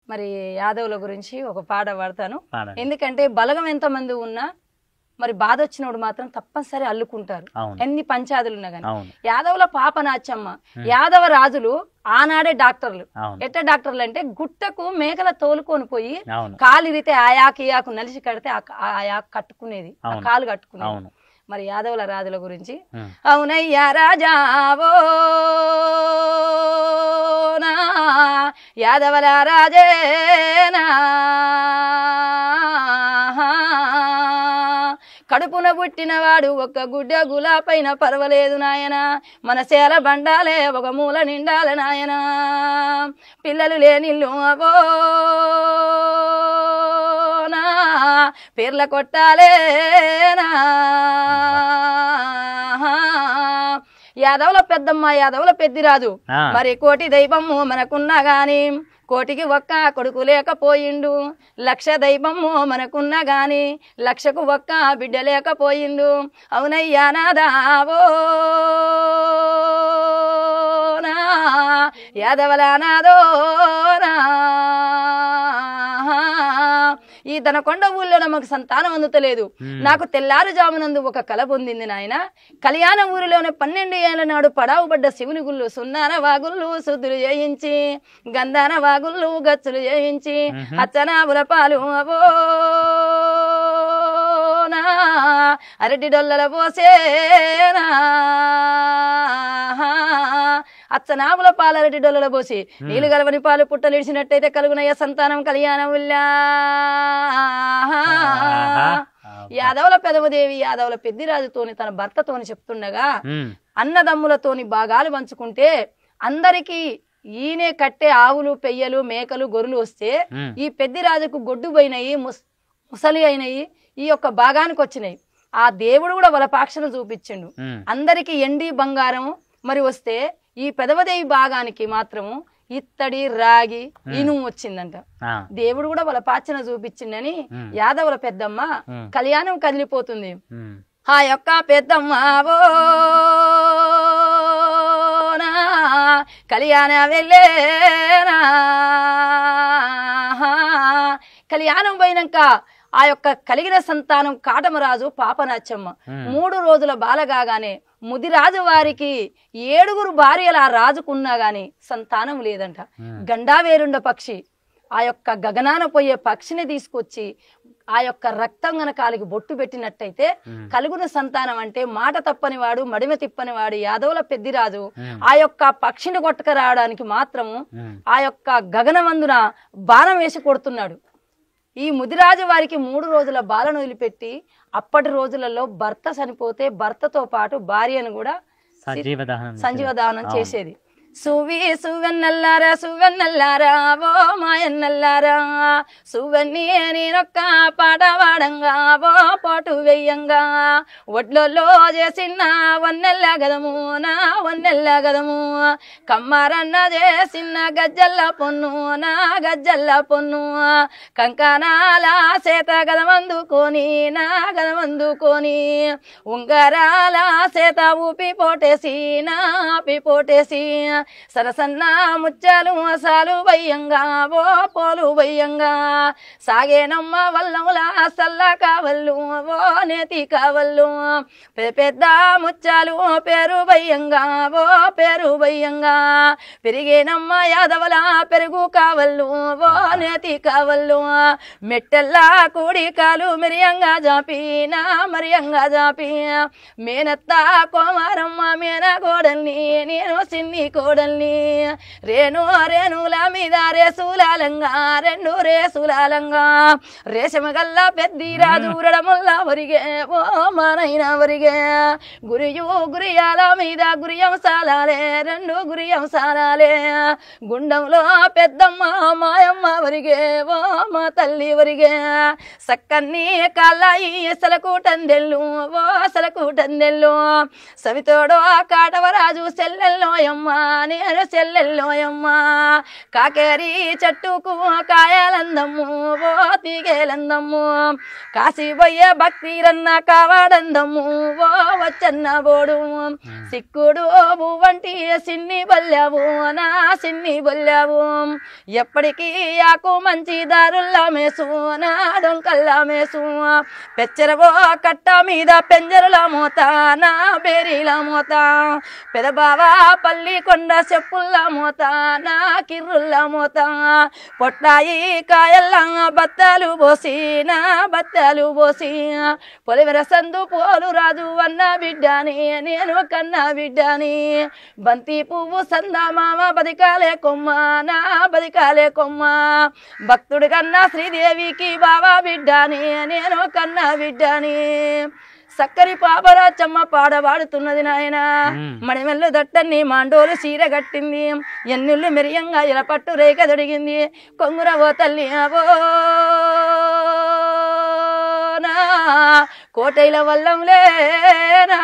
మరి యాదవుల గురించి ఒక పాట పాడతాను. ఎందుకంటే బలగం ఎంతమంది ఉన్నా మరి బాధ వచ్చినప్పుడు మాత్రం తప్పనిసరి అల్లుకుంటారు, ఎన్ని పంచాదులు ఉన్నా కానీ. యాదవుల పాప నాచమ్మ, యాదవ రాజులు ఆనాడే డాక్టర్లు. ఎట్ట డాక్టర్లు అంటే గుట్టకు మేకల తోలుకొని పోయి కాలిరితే ఆయాకు నలిసి కడితే ఆ కట్టుకునేది, ఆ కాలు కట్టుకునేది. మరి యాదవుల రాజుల గురించి, అవునయ్యా రాజావో యాదవల రాజేనా కడుపున పుట్టినవాడు ఒక్క గుడ్డ గులాపైన పర్వాలేదు నాయన, మన సేల బండాలే ఒక మూల నిండాల నాయన, పిల్లలు లేనిల్లు అవోనా పేర్ల కొట్టాలేనా. యాదవుల పెద్దమ్మ యాదవుల పెద్దిరాజు, మరి కోటి దైవము మనకున్నా గాని కోటికి ఒక్క కొడుకు లేకపోయిండు, లక్ష దైవము మనకున్నా గాని లక్షకు ఒక్క బిడ్డ లేకపోయిండు. అవునయ్యా నాదావో యాదవల నాదోనా. ఈ దనకొండ ఊళ్ళో నాకు సంతానం అందుతలేదు, నాకు తెల్లారుజామునందు ఒక కల పొందింది నాయన. కళ్యాణ ఊరిలోనే 12 ఏళ్ల నాడు పడావు పడ్డ శివుని గుళ్ళు సున్నాన వాగుళ్ళు శుద్ధులు చేయించి, గంధాన వాగుళ్ళు గచ్చులు చేయించి, అచ్చనాబుల పాలు అవోనా అరటి డొల్లల పోసేనా, అచ్చనాముల పాలరటి డొల్లల పోసి నీళ్లు గలవని పాలు పుట్టలిడిచినట్టయితే కలుగునయ్య సంతానం కళ్యాణం ఉల్లా. యాదవుల పెదవదేవి యాదవుల పెద్దిరాజుతోని తన భర్తతోని చెప్తుండగా, అన్నదమ్ములతోని భాగాలు పంచుకుంటే అందరికీ ఈయనే కట్టే ఆవులు పెయ్యలు మేకలు గొర్రెలు వస్తే ఈ పెద్దిరాజుకు గొడ్డు పోయినాయి, ముసలి అయినాయి, ఈ యొక్క భాగానికి వచ్చినాయి. ఆ దేవుడు కూడా వలపాక్షను చూపించిండు. అందరికి ఎండి బంగారం మరి వస్తే ఈ పెదవదేవి భాగానికి మాత్రము ఇత్తడి రాగి ఇనుము వచ్చిందంట. దేవుడు కూడా వాళ్ళ పాచన చూపించిండని యాదవుల పెద్దమ్మ కళ్యాణం కదిలిపోతుంది. ఆ యొక్క పెద్దమ్మ కళ్యాణ వెళ్ళేనా, కళ్యాణం పోయినాక ఆ యొక్క కలిగిన సంతానం కాటమరాజు పాపనాచమ్మ. 3 రోజుల బాలగానే ముదిరాజు వారికి 7 భార్యలు ఆ రాజుకున్నా గాని సంతానం లేదంట. గండావేరుండ పక్షి ఆ యొక్క గగనాన పోయే పక్షిని తీసుకొచ్చి ఆ యొక్క రక్తం గనకాలికి బొట్టు పెట్టినట్టయితే కలుగున సంతానం అంటే మాట తప్పని వాడు మడిమ తిప్పని వాడు యాదవుల పెద్దిరాజు ఆ యొక్క పక్షిని కొట్టుక రావడానికి మాత్రము ఆ యొక్క గగనమందున బాణం వేసి కొడుతున్నాడు. ఈ ముదిరాజు వారికి 3 రోజుల బాలను వదిలిపెట్టి అప్పటి రోజులలో భర్త చనిపోతే భర్తతో పాటు భార్యను కూడా సంజీవదానం చేసేది. సువెన్నల్లారా సువెన్నల్లారా ఓ మాయన్నల్లారా సువెన్ని నేనొక్క పాట వాడంగా ఓ పాటు వెయ్యంగా ఒడ్లలో చేసిన వన్నెల్ల గదము నా వన్నెల్ల గదము కమ్మారన్న చేసిన గజ్జల్ల పొన్ను నా గజ్జల్ల పొన్ను కంకణాల చేత గదమందుకొని నా గదమందుకొని ఉంగరాల చేత ఊపి పోటేసి నా పోటేసి సరసన్న ముచ్చాలు అసాలు వయ్యంగా ఓ పోలు వయ్యంగా సాగేనమ్మ వల్లంలా సల్ల కావల్లు ఓ నేతి కావల్లు పెద్ద ముచ్చాలు పేరు వయ్యంగా ఓ పేరు వయ్యంగా పెరిగేనమ్మ యాదవల పెరుగు కావల్లు ఓ నేతి కావల్లు మెట్టెల్లా కూడి కాలు మిరియంగా జాపి నా మరియంగా జాపి మేనత్త కోమారమ్మ మేన కోడల్ని నేను సిన్ని కోడల్ని రేణు రేణుల మీద రేసులాలంగా 2 రేసులాలంగా రేషమగల్ల పెద్దిరాజు రడముల్లా వరిగే ఓ మానైన వరిగే గురియు గురియాల మీద గురియంసాలాలే 2 గురియంసాలాలే గుండంలో పెద్దమ్మ మాయమ్మ వరిగే ఓ మా తల్లి వరిగే సక్కన్ని కాళ్ళాయి సలకూటందెల్లు ఓ సలకూటందెల్లు సవితోడు కాటవరాజు సెల్లెల్లోయమ్మ నేను సెల్లెల్లోయమ్మ కాకేరి చెట్టుకు కాయాలందమ్ము ఓ తీగేలందమ్ము కాశీబోయే భక్తిరన్న కావాడందమ్ము ఓ వచ్చన్న బోడు సిక్కుడు వంటి సిన్ని బొల్లావు నా సిన్ని బొల్లావు ఎప్పటికీ ఆ నాకు మంచి దారుల్లా మేసు నా డొంకల్లా మేసు పెచ్చరవో కట్ట మీద పెంజరుల మోత నా బేరీల మోత పెదబావా పల్లి కొండ చెప్పుల్లా మోత నా కిర్రుల్లా మోత పొట్టాయి కాయల్లా బత్తాలు పోసి నా బత్తాలు పోసి పొలివెర సందు పోలు రాజు అన్న బిడ్డని నేను కన్నా బిడ్డని బంతి పువ్వు సందా మామ బదికాలే కొమ్మ నా బదికాలే కొమ్మ భక్తుడి కన్నా శ్రీదేవికి బాబా బిడ్డని నేను కన్నా బిడ్డని సక్కరి పాపరాచమ్మ పాడ పాడుతున్నది నాయన మణిమెల్లు దట్టన్ని మాండోలు చీర కట్టింది ఎన్నుళ్ళు మెరియంగా ఎలపట్టు రేఖ దొడిగింది కొంగుర ఓ తల్లి అవో కోటైల వల్లంలేనా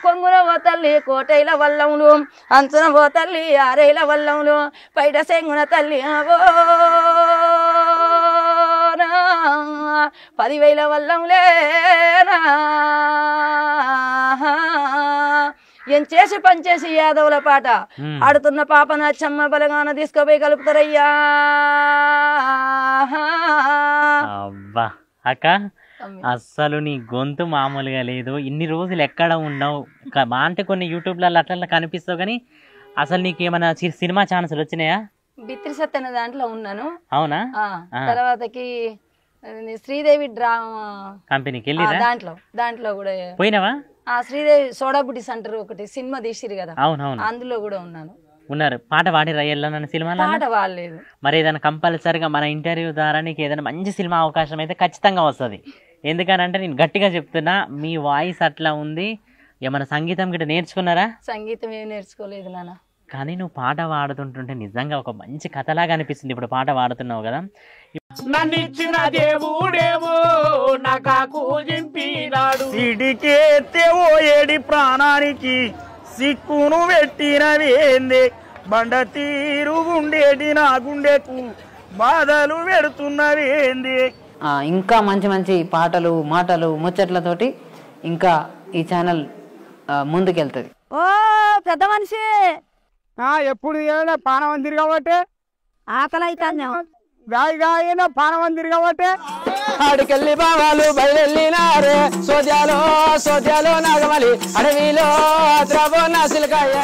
కొంగున ఓ తల్లి కోటైల వల్లంలు అంచున ఓ తల్లి ఆరేల వల్లంలు పైట సెంగున తల్లి అవో 10,000 వల్లంలేనా ఏం చేసి పనిచేసి యాదవుల పాట ఆడుతున్న పాప నచ్చమ్మ బలగాన తీసుకుపోయి కలుపుతారయ్యా అక్క అస్సలు నీ గొంతు మామూలుగా లేదు ఇన్ని రోజులు ఎక్కడ ఉన్నావు అంటే కొన్ని యూట్యూబ్లలో అట్లా కనిపిస్తావు కానీ అసలు నీకు ఏమైనా సినిమా ఛాన్సులు వచ్చినాయా బిత్రి సత్యన దాంట్లో ఉన్నాను అవునా తర్వాతకి శ్రీదేవి డ్రామా కంపెనీకి వెళ్ళి దాంట్లో కూడా పోయినావా శ్రీదేవి సోడాబుడ్డి సెంటర్ ఒకటి సినిమా తీసిరు కదా అవునవును అందులో కూడా ఉన్నాను ఉన్నారు పాట పాడిరా ఎల్లన్న సినిమాలో పాట పాడలేదు మరి ఏదైనా కంపల్సరిగా మన ఇంటర్వ్యూ ద్వారా నీకు ఏదైనా మంచి సినిమా అవకాశం అయితే ఖచ్చితంగా వస్తుంది ఎందుకనంటే నేను గట్టిగా చెప్తున్నా మీ వాయిస్ అట్లా ఉంది ఏమైనా సంగీతం గిట్ట నేర్చుకున్నారా సంగీతం ఏం నేర్చుకోలేదు నాన్న కానీ నువ్వు పాట పాడుతుంటుంటే నిజంగా ఒక మంచి కథలాగా అనిపిస్తుంది ఇప్పుడు పాట పాడుతున్నావు కదా నన్నిచ్చిన దేవుడేమో నాకు జింపినాడు సిడికేత్తేవో ఏడి ప్రాణానికి సిక్కును పెట్టినవేందే బండ తీరు గుండేటి నా గుండెకు బాధలు పెడుతున్నవేందే ఇంకా మంచి మంచి పాటలు మాటలు ముచ్చట్లతోటి ఇంకా ఈ ఛానల్ ముందుకెళ్తుంది ఓ పెద్ద మనిషి ఎప్పుడు ఏమైనా పానవంతిరి కాబట్టి ఆకలి అవుతాను గాయగా పానవంతిరి కాబట్టి ఆడికెళ్ళి బావాలు బయలునారే సోద్యాలో నాగమలి అడవిలో ద్రవో నాసిలకాయ